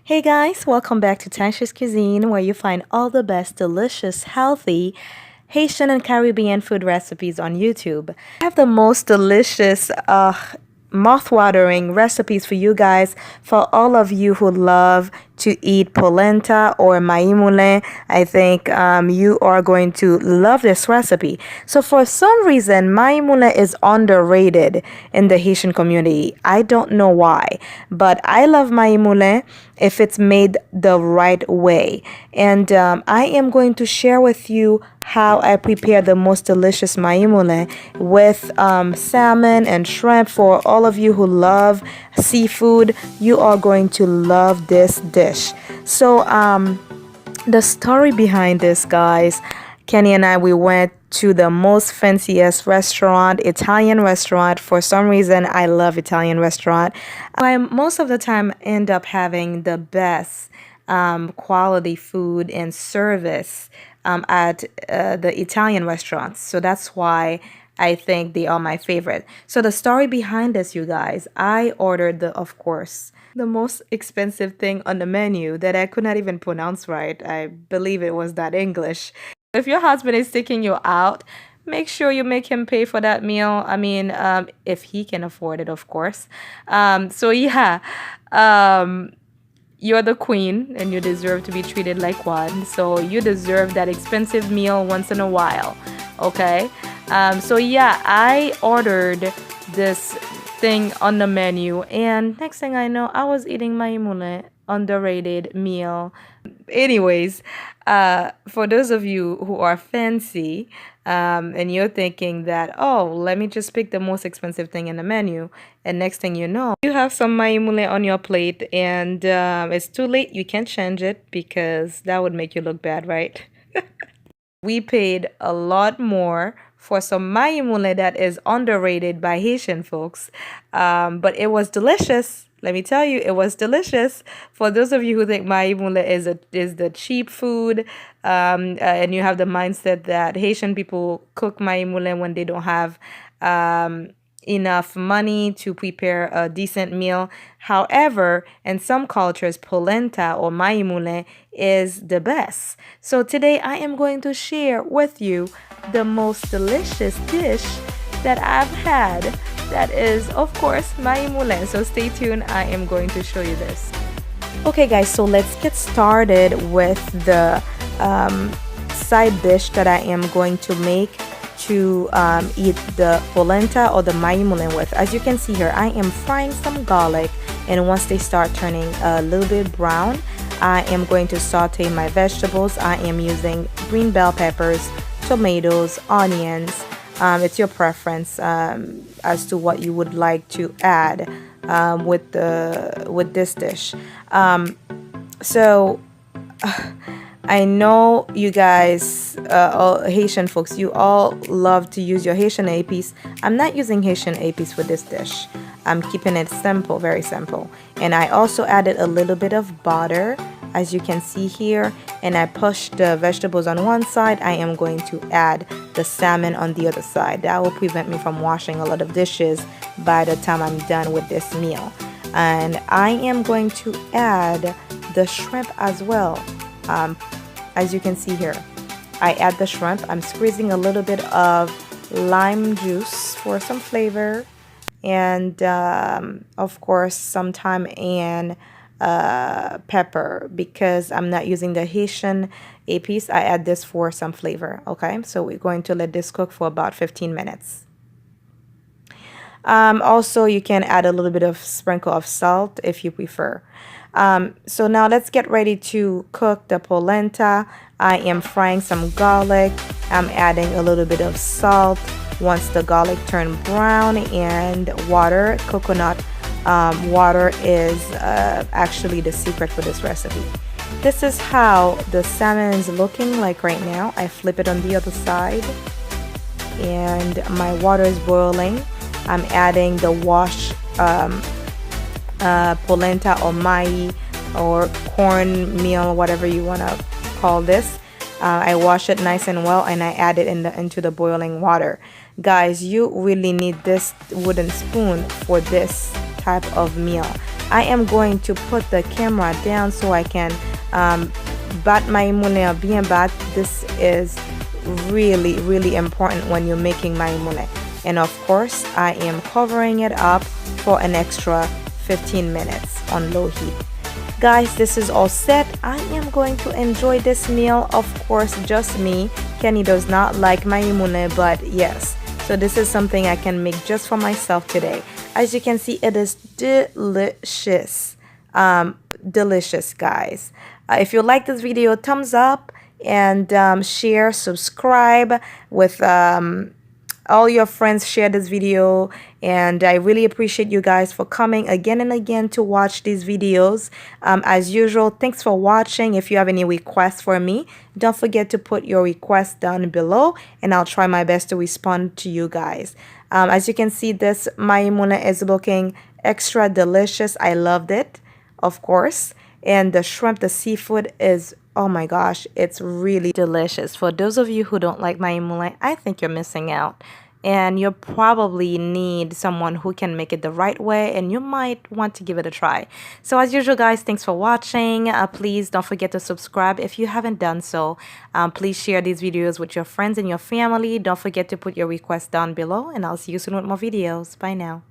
Hey guys, welcome back to Tasha's Cuisine, where you find all the best delicious, healthy Haitian and Caribbean food recipes on YouTube. I have the most delicious, mouth-watering recipes for you guys, for all of you who love to eat polenta or maï. I think you are going to love this recipe. So for some reason, maï is underrated in the Haitian community. I don't know why, but I love maï if it's made the right way. And I am going to share with you how I prepare the most delicious maï with salmon and shrimp. For all of you who love seafood, you are going to love this dish. So the story behind this, guys, Kenny and I, we went to the most fanciest restaurant, Italian restaurant. For some reason, I love Italian restaurant. I most of the time end up having the best quality food and service at the Italian restaurants. So that's why I think they are my favorite. So the story behind this, you guys, I ordered of course, the most expensive thing on the menu that I could not even pronounce right. I believe it was that English. If your husband is taking you out, make sure you make him pay for that meal. I mean, if he can afford it, of course. So yeah, you're the queen and you deserve to be treated like one. So you deserve that expensive meal once in a while. Okay. So yeah, I ordered this thing on the menu, and next thing I know, I was eating my underrated meal. Anyways, for those of you who are fancy, and you're thinking that, oh, let me just pick the most expensive thing in the menu, and next thing you know, you have some maimule on your plate, and it's too late. You can't change it because that would make you look bad, right? We paid a lot more for some maimule that is underrated by Haitian folks, but it was delicious. Let me tell you, it was delicious. For those of you who think maimule is the cheap food, and you have the mindset that Haitian people cook maimule when they don't have enough money to prepare a decent meal. However, in some cultures, polenta or maimule is the best. So today I am going to share with you the most delicious dish that I've had. That is, of course, maimule. So stay tuned. I am going to show you this. Okay, guys, so let's get started with the side dish that I am going to make to eat the polenta or the maimule with. As you can see here, I am frying some garlic, and once they start turning a little bit brown, I am going to saute my vegetables. I am using green bell peppers, tomatoes, onions. It's your preference as to what you would like to add with this dish. So I know you guys, all Haitian folks, you all love to use your Haitian épices. I'm not using Haitian épices with this dish. I'm keeping it simple, very simple. And I also added a little bit of butter, as you can see here. And I pushed the vegetables on one side. I am going to add the salmon on the other side. That will prevent me from washing a lot of dishes by the time I'm done with this meal. And I am going to add the shrimp as well. As you can see here, I add the shrimp. I'm squeezing a little bit of lime juice for some flavor, and of course some thyme and pepper, because I'm not using the Haitian épices. I add this for some flavor. Okay, so we're going to let this cook for about 15 minutes. Also, you can add a little bit of sprinkle of salt if you prefer. So now let's get ready to cook the polenta. I am frying some garlic. I'm adding a little bit of salt. Once the garlic turns brown, and water, coconut water is actually the secret for this recipe. This is how the salmon is looking like right now. I flip it on the other side, and my water is boiling. I'm adding the washed polenta or mai or cornmeal, whatever you want to call this. I wash it nice and well, and I add it into the boiling water. Guys, you really need this wooden spoon for this type of meal. I am going to put the camera down so I can bat my moulin bien bat. This is really important when you're making my moulin. And of course, I am covering it up for an extra 15 minutes on low heat. Guys, this is all set. I am going to enjoy this meal. Of course, just me. Kenny does not like my moulin, but yes. So this is something I can make just for myself today. As you can see, it is delicious. Delicious, guys. If you like this video, thumbs up and share, subscribe with all your friends. Share this video, and I really appreciate you guys for coming again and again to watch these videos. As usual, thanks for watching. If you have any requests for me, don't forget to put your requests down below, and I'll try my best to respond to you guys. As you can see, this maïmouna is looking extra delicious. I loved it, of course. And the shrimp, the seafood is, oh my gosh, it's really delicious. For those of you who don't like maïmouna, I think you're missing out. And you probably need someone who can make it the right way, and you might want to give it a try. So as usual, guys, thanks for watching. Please don't forget to subscribe if you haven't done so. Please share these videos with your friends and your family. Don't forget to put your requests down below, and I'll see you soon with more videos. Bye now.